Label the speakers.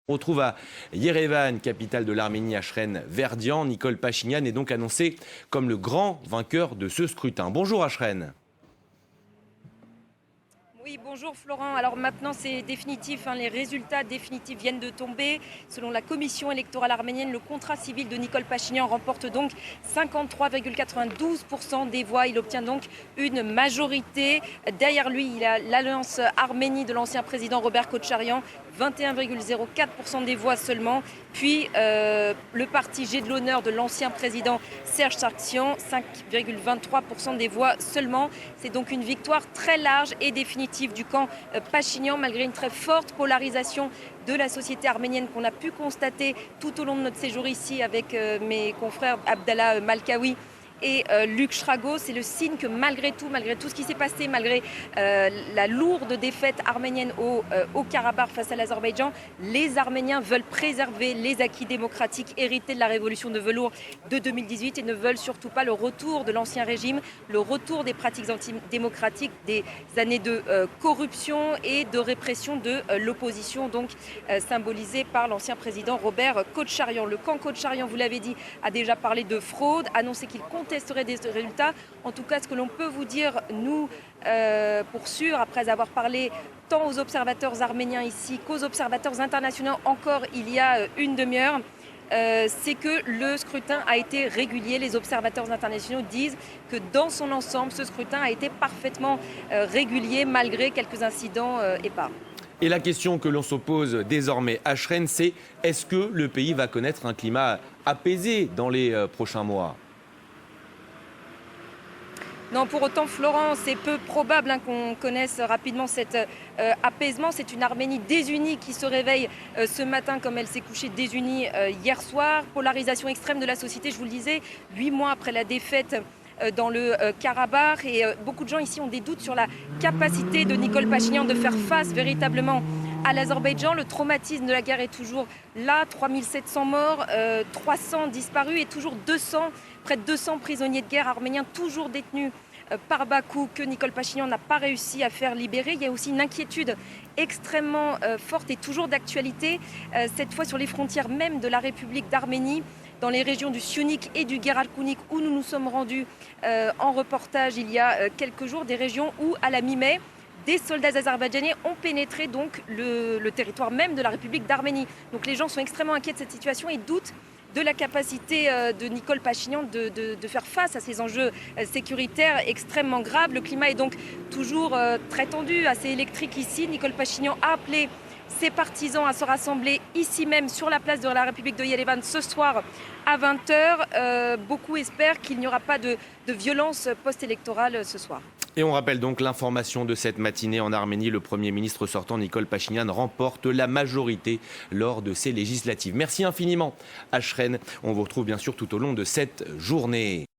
Speaker 1: On retrouve à Yerevan, capitale de l'Arménie, Ashren Verdian. Nicole Pachinian est donc annoncé comme le grand vainqueur de ce scrutin. Bonjour Ashren.
Speaker 2: Oui, bonjour Florent. Alors maintenant c'est définitif, les résultats définitifs viennent de tomber. Selon la commission électorale arménienne, le contrat civil de Nicole Pachinian remporte donc 53,92% des voix. Il obtient donc une majorité. Derrière lui, il a l'Alliance Arménie de l'ancien président Robert Kotcharyan, 21,04% des voix seulement. Puis le parti J'ai de l'honneur de l'ancien président Serge Sargsyan, 5,23% des voix seulement. C'est donc une victoire très large et définitive du camp Pachinian, malgré une très forte polarisation de la société arménienne qu'on a pu constater tout au long de notre séjour ici avec mes confrères Abdallah Malkawi et Luc Shrago. C'est le signe que malgré tout ce qui s'est passé, malgré la lourde défaite arménienne au Karabakh face à l'Azerbaïdjan, les Arméniens veulent préserver les acquis démocratiques hérités de la révolution de velours de 2018 et ne veulent surtout pas le retour de l'ancien régime, le retour des pratiques antidémocratiques, des années de corruption et de répression de l'opposition, donc symbolisée par l'ancien président Robert Kotcharyan. Le camp Kotcharyan, vous l'avez dit, a déjà parlé de fraude, annoncé qu'il testerait des résultats. En tout cas, ce que l'on peut vous dire, nous, pour sûr, après avoir parlé tant aux observateurs arméniens ici qu'aux observateurs internationaux encore il y a une demi-heure, c'est que le scrutin a été régulier. Les observateurs internationaux disent que dans son ensemble, ce scrutin a été parfaitement régulier malgré quelques incidents épars.
Speaker 1: Et la question que l'on se pose désormais, Ashren, c'est est-ce que le pays va connaître un climat apaisé dans les prochains mois ?
Speaker 2: Non, pour autant, Florent, c'est peu probable qu'on connaisse rapidement cet apaisement. C'est une Arménie désunie qui se réveille ce matin comme elle s'est couchée désunie hier soir. Polarisation extrême de la société, je vous le disais, 8 mois après la défaite dans le Karabakh. Et beaucoup de gens ici ont des doutes sur la capacité de Nicole Pachinian de faire face véritablement à l'Azerbaïdjan. Le traumatisme de la guerre est toujours là, 3700 morts, 300 disparus et toujours près de 200 prisonniers de guerre arméniens toujours détenus par Bakou que Nicole Pachinian n'a pas réussi à faire libérer. Il y a aussi une inquiétude extrêmement forte et toujours d'actualité, cette fois sur les frontières même de la République d'Arménie, dans les régions du Syunik et du Geralkunik où nous nous sommes rendus en reportage il y a quelques jours, des régions où à la mi-mai, des soldats azerbaïdjanais ont pénétré donc le territoire même de la République d'Arménie. Donc les gens sont extrêmement inquiets de cette situation et doutent de la capacité de Nicole Pachinian de faire face à ces enjeux sécuritaires extrêmement graves. Le climat est donc toujours très tendu, assez électrique ici. Nicole Pachinian a appelé ses partisans à se rassembler ici même sur la place de la République de Yerevan ce soir à 20h. Beaucoup espèrent qu'il n'y aura pas de violence post-électorale ce soir.
Speaker 1: Et on rappelle donc l'information de cette matinée en Arménie. Le Premier ministre sortant, Nicole Pachinian, remporte la majorité lors de ces législatives. Merci infiniment, Ashren. On vous retrouve bien sûr tout au long de cette journée.